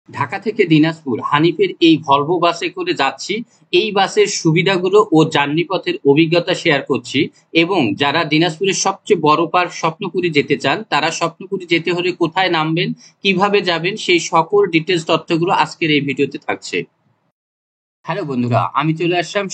ঢাকা থেকে দিনাজপুর হানিফের এই ভলভো বাসে করে যাচ্ছি। এই বাসের সুবিধাগুলো ও জার্নি পথের অভিজ্ঞতা শেয়ার করছি। এবং যারা দিনাজপুরের সবচেয়ে বড় পার্ক স্বপ্নপুরী যেতে চান, তারা স্বপ্নপুরী যেতে হলে কোথায় নামবেন, কিভাবে যাবেন, সেই সকল ডিটেলস তথ্যগুলো আজকের এই ভিডিওতে থাকছে। হ্যালো বন্ধুরা, আমি চলে আসলাম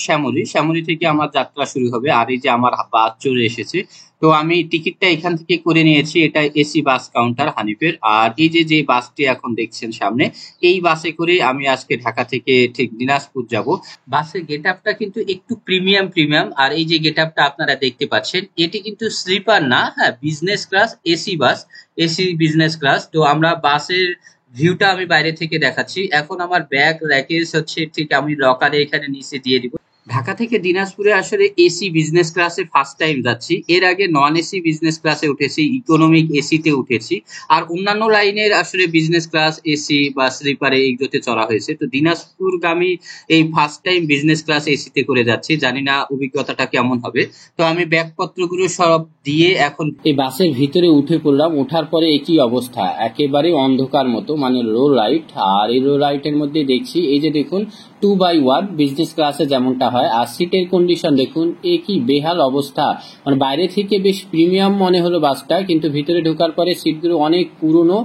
শ্যামলী থেকে আমার যাত্রা শুরু হবে। আর এই যে আমার বাস চলে এসেছে। তো আমি টিকিটটা এখান থেকে করে নিয়েছি। এটা এসি বাস কাউন্টার হানিফের। আর এই যে যে বাসটি এখন দেখছেন সামনে, এই বাসে করে আমি আজকে ঢাকা থেকে ঠিক দিনাজপুর যাব। বাসের গেট আপটা কিন্তু একটু প্রিমিয়াম। আর এই যে গেট আপটা আপনারা দেখতে পাচ্ছেন, এটি কিন্তু স্লিপার না, হ্যাঁ business class AC bus, AC business class. তো আমরা বাসের ভিউটা আমি বাইরে থেকে দেখাচ্ছি। এখন আমার ব্যাগ র্যাকেজ হচ্ছে ঠিক আমি লকারে এখানে নিচে দিয়ে দিব। ঢাকা থেকে দিনাজপুরে আসলে এসি বিজনেস ক্লাসে ফার্স্ট টাইম যাচ্ছি। এর আগে নন এসি বিজনেস ক্লাসে উঠেছি, ইকোনমিক এসিতে উঠেছি। আর অন্যান্য লাইনের আসলে বিজনেস ক্লাস, এসি বা স্লিপারে এইগুলোতে চড়া হয়েছে। তো দিনাজপুরগামী এই ফার্স্ট টাইম বিজনেস ক্লাস এসিতে করে যাচ্ছি, জানি না অভিজ্ঞতাটা কেমন হবে। তো আমি ব্যাগপত্রগুলো সব দিয়ে এখন এই বাসের ভিতরে উঠে পড়লাম। ওঠার পরে একই অবস্থা, একেবারে অন্ধকার মতো, মানে লো লাইট। আর এই লো লাইটের মধ্যে দেখছি এই যে দেখুন 2x1 বিজনেস ক্লাসে যেমনটা হয়। আর সিটের কন্ডিশন দেখুন, এ কি বেহাল অবস্থা। মানে বাইরে থেকে বেশ প্রিমিয়াম মনে হলো বাসটা, কিন্তু ভিতরে ঢোকার পরে সিটগুলো অনেক পুরনো।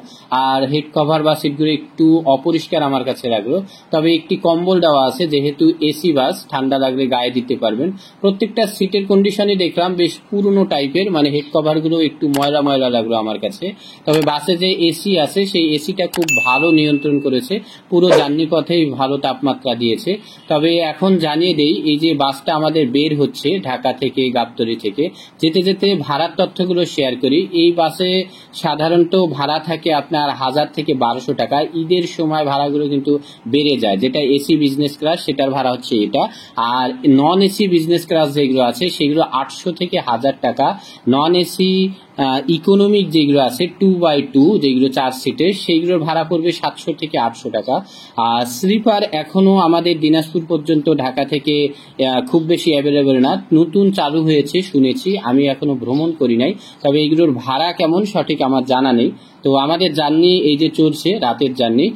আর হেড কভার বা সিটগুলো একটু অপরিষ্কার আমার কাছে লাগলো। তবে একটি কম্বল দেওয়া আছে, যেহেতু এসি বাস, ঠান্ডা লাগলে গায়ে দিতে পারবেন। প্রত্যেকটা সিটের কন্ডিশনই দেখলাম বেশ পুরনো টাইপের, মানে হেড কভার গুলো একটু ময়লা লাগলো আমার কাছে। তবে বাসে যে এসি আছে, সেই এসিটা খুব ভালো নিয়ন্ত্রণ করেছে, পুরো জার্নি পথেই ভালো তাপমাত্রা দিয়েছে। তবে এখন জানিয়ে দেই, এই যে বাসটা আমাদের বের হচ্ছে ঢাকা থেকে, গাবতলী থেকে, যেতে যেতে ভাড়ার তথ্যগুলো শেয়ার করি। এই বাসে সাধারণত ভাড়া থাকে আপনার 1000 থেকে 1200 টাকা। ঈদের সময় ভাড়াগুলো কিন্তু বেড়ে যায়। যেটা এসি বিজনেস ক্লাস, সেটার ভাড়া হচ্ছে এটা। আর নন এসি বিজনেস ক্লাস যেগুলো আছে, সেগুলো 800 থেকে 1000 টাকা। নন এসি ইকোনমিক যেগুলো আছে 2x2, যেগুলো 4 সিটের, সেইগুলোর ভাড়া পড়বে 700 থেকে 800 টাকা। আর স্লিপার এখনো আমাদের দিনাজপুর পর্যন্ত ঢাকা থেকে খুব বেশি অ্যাভেলেবেল না, নতুন চালু হয়েছে শুনেছি, আমি এখনো ভ্রমণ করি নাই। তবে এগুলোর ভাড়া কেমন সঠিক আমার জানা নেই। তো আমাদের জার্নি এই যে চলছে, রাতের জার্নি।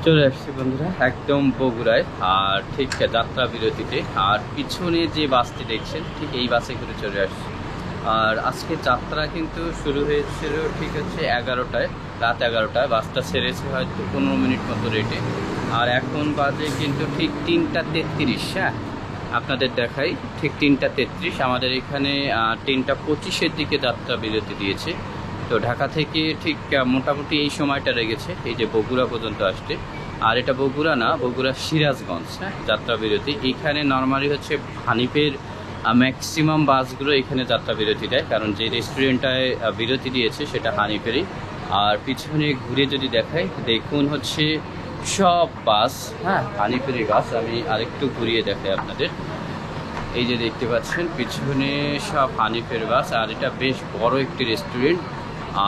চলে আসছি বন্ধুরা একদম বগুড়ায়, আর ঠিক যাত্রা বিরতিতে। আর পিছনে যে বাসটি দেখছেন, ঠিক এই বাসে করে চলে আসছি। আর আজকে যাত্রা কিন্তু শুরু হয়েছিল ঠিক হচ্ছে 11টায়, রাত 11টায়। বাসটা ছেড়েছে হয়তো 15 মিনিট মতো রেটে। আর এখন বাজে কিন্তু ঠিক 3টা 33। হ্যাঁ, আপনাদের দেখাই, ঠিক 3টা 33। আমাদের এখানে 3টা 25-এর দিকে যাত্রা বিরতি দিয়েছে। তো ঢাকা থেকে ঠিক মোটামুটি এই সময়টা লেগেছে এই যে বগুড়া পর্যন্ত আসতে। আর এটা বগুড়া না, বগুড়া সিরাজগঞ্জ। হ্যাঁ, যাত্রা বিরতি এইখানে নর্মালি হচ্ছে হানিফের ম্যাক্সিমাম বাসগুলো এখানে যাত্রা বিরতি দেয়, কারণ যে রেস্টুরেন্টটায় বিরতি দিয়েছে সেটা হানিফেরই। আর পিছনে ঘুরে যদি দেখাই, দেখুন হচ্ছে সব বাস, হ্যাঁ হানিফেরই বাস। আমি আরেকটু ঘুরিয়ে দেখাই আপনাদের। এই যে দেখতে পাচ্ছেন পিছনে সব হানিফের বাস। আর এটা বেশ বড় একটি রেস্টুরেন্ট।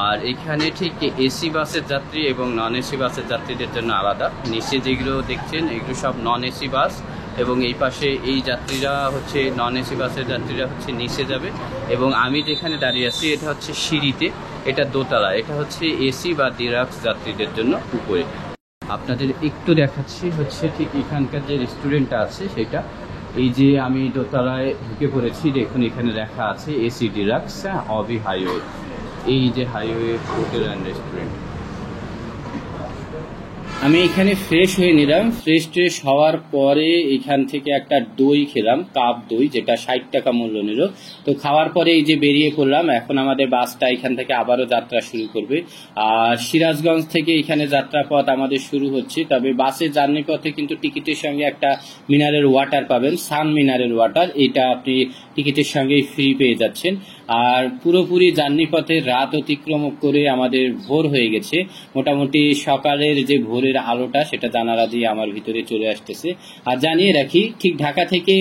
আর এখানে ঠিক এসি বাসের যাত্রী এবং নন এসি বাসের যাত্রীদের জন্য আলাদা। নিচে যেগুলো দেখছেন এগুলো সব নন এসি বাস, এবং এই পাশে এই যাত্রীরা হচ্ছে নন এসি বাসের যাত্রীরা হচ্ছে নিচে যাবে। এবং আমি যেখানে দাঁড়িয়ে আছি এটা হচ্ছে সিঁড়িতে, এটা দোতলা, এটা হচ্ছে এসি বা ডিলাক্স যাত্রীদের জন্য উপরে। আপনাদের একটু দেখাচ্ছি হচ্ছে ঠিক এখানকার যে রেস্টুরেন্টটা আছে সেটা। এই যে আমি দোতলায় ঢুকে পড়েছি, দেখুন এখানে লেখা আছে এসি ডিলাক্স, অবি হাইওয়ে। এই যে হাইওয়ে হোটেল অ্যান্ড রেস্টুরেন্ট। আমি এখানে ফ্রেশ হয়ে নিলাম। ফ্রেশ হওয়ার পরে এখান থেকে একটা দই খেলাম, কাপ দই, যেটা 60 টাকা মূল্য নিল। তো খাওয়ার পরে এই যে বেরিয়ে পড়লাম। এখন আমাদের বাসটা এখান থেকে আবারও যাত্রা শুরু করবে। আর সিরাজগঞ্জ থেকে এখানে যাত্রা পথ আমাদের শুরু হচ্ছে। তবে বাসের জার্নি পথে কিন্তু টিকিটের সঙ্গে একটা মিনারেল ওয়াটার পাবেন, সান মিনারেল ওয়াটার। এটা আপনি টিকিটের সঙ্গেই ফ্রি পেয়ে যাচ্ছেন। আর পুরোপুরি জার্নি পথে রাত অতিক্রম করে আমাদের ভোর হয়ে গেছে। মোটামুটি সকালের যে ভোরের আলোটা, সেটা জানালা দিয়ে আমার ভিতরে চলে আসতেছে। আর জানিয়ে রাখি, ঠিক ঢাকা থেকে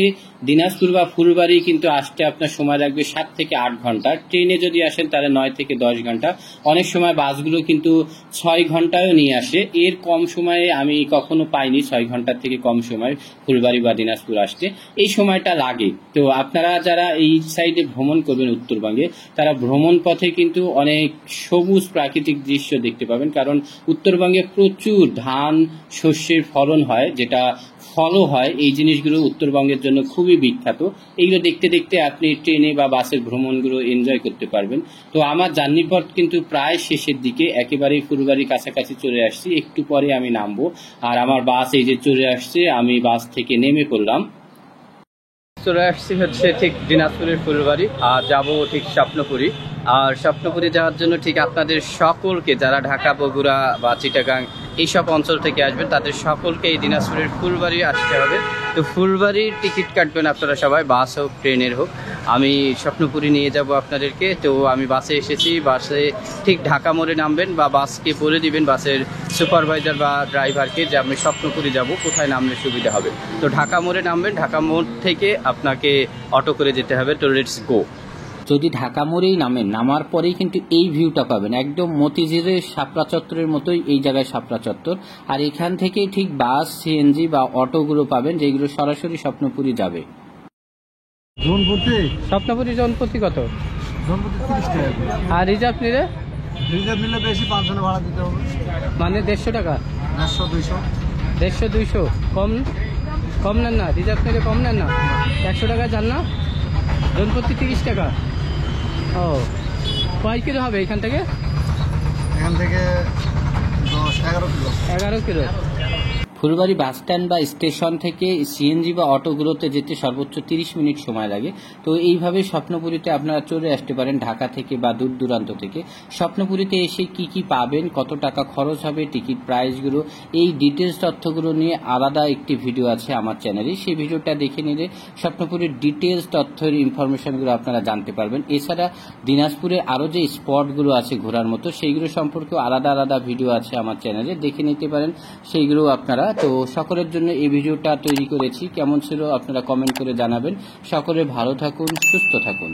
দিনাজপুর বা ফুলবাড়ি কিন্তু আসতে আপনার সময় লাগবে 7 থেকে 8 ঘন্টা। ট্রেনে যদি আসেন তাহলে 9 থেকে 10 ঘন্টা। অনেক সময় বাসগুলো কিন্তু 6 ঘন্টায়ও নিয়ে আসে। এর কম সময়ে আমি কখনো পাইনি 6 ঘন্টার থেকে কম সময় ফুলবাড়ি বা দিনাজপুর আসতে। এই সময়টা লাগে। তো আপনারা যারা এই সাইডে ভ্রমণ করবেন, উত্তর উত্তরবঙ্গে, তারা ভ্রমণ পথে কিন্তু অনেক সবুজ প্রাকৃতিক দৃশ্য দেখতে পাবেন। কারণ উত্তরবঙ্গে প্রচুর ধান শস্যের ফলন হয়, যেটা ফলও হয়, এই জিনিসগুলো উত্তরবঙ্গের জন্য খুবই বিখ্যাত। এইগুলো দেখতে দেখতে আপনি ট্রেনে বা বাসের ভ্রমণগুলো এনজয় করতে পারবেন। তো আমার জার্নি পথ কিন্তু প্রায় শেষের দিকে, একেবারেই ফুলবাড়ির কাছাকাছি চলে আসছি, একটু পরে আমি নামবো। আর আমার বাস এই যে চলে আসছে, আমি বাস থেকে নেমে পড়লাম। চলে আসছি হচ্ছে ঠিক দিনাজপুরের ফুলবাড়ি, আর যাব ঠিক স্বপ্নপুরী। আর স্বপ্নপুরী যাওয়ার জন্য ঠিক আপনাদের সকলকে, যারা ঢাকা, বগুড়া বা চিটাগাং এইসব অঞ্চল থেকে আসবেন, তাদের সকলকে এই দিনাজপুরের ফুলবাড়ি আসতে হবে। তো ফুলবাড়ির টিকিট কাটবেন আপনারা সবাই, বাস হোক ট্রেনের হোক। আমি স্বপ্নপুরী নিয়ে যাব আপনাদেরকে। তো আমি বাসে এসেছি, বাসে ঠিক ঢাকা মোড়ে নামবেন বা বাসকে বলে দিবেন, বাসের সুপারভাইজার বা ড্রাইভারকে, যে আমি স্বপ্নপুরী যাব, কোথায় নামলে সুবিধা হবে। তো ঢাকা মোড়ে নামবেন, ঢাকা মোড় থেকে আপনাকে অটো করে যেতে হবে। তো লেটস গো। যদি ঢাকা মোড়েই নামেন, নামার পরেই কিন্তু এই ভিউটা পাবেন, একদম মতিঝিলের শাপলা চত্বরের মতোই এই জায়গায় শাপলা চত্বর। আর এখান থেকেই ঠিক বাস, সিএনজি বা অটোগুলো পাবেন, যেগুলো সরাসরি স্বপ্নপুরী যাবে। স্বপ্নপুরী জনপ্রতি কত? আর রিজার্ভ নিলে? রিজার্ভ নিলে বেশি, 5 জনের ভাড়া দিতে হবে। মানে 150 টাকা? 150 200। 150 200 কম কম নেন না? রিজার্ভ নিলে কম নেন না? 100 টাকা যান না? জনপ্রতি 30 টাকা। ও, কয় কিলো হবে এখান থেকে? এখান থেকে 11 kilo. 11 kilo. Phulbari bus stand বা স্টেশন থেকে সিএনজি বা অটোগুলোতে যেতে সর্বোচ্চ 30 মিনিট সময় লাগে। তো এইভাবে স্বপ্নপুরীতে আপনারা চলে আসতে পারেন ঢাকা থেকে বা দূর দূরান্ত থেকে। স্বপ্নপুরীতে এসে কি কি পাবেন, কত টাকা খরচ হবে, টিকিট প্রাইসগুলো, এই ডিটেলস তথ্যগুলো নিয়ে আলাদা একটি ভিডিও আছে আমার চ্যানেলে। সেই ভিডিওটা দেখে নিলে স্বপ্নপুরীর ডিটেলস তথ্যের ইনফরমেশনগুলো আপনারা জানতে পারবেন। এছাড়া দিনাজপুরে আরও যে স্পটগুলো আছে ঘোরার মতো, সেইগুলো সম্পর্কেও আলাদা আলাদা ভিডিও আছে আমার চ্যানেলে, দেখে নিতে পারেন সেইগুলো আপনারা। তো সকলের জন্য এই ভিডিওটা তৈরি করেছি, কেমন ছিল আপনারা কমেন্ট করে জানাবেন। সকলে ভালো থাকুন, সুস্থ থাকুন।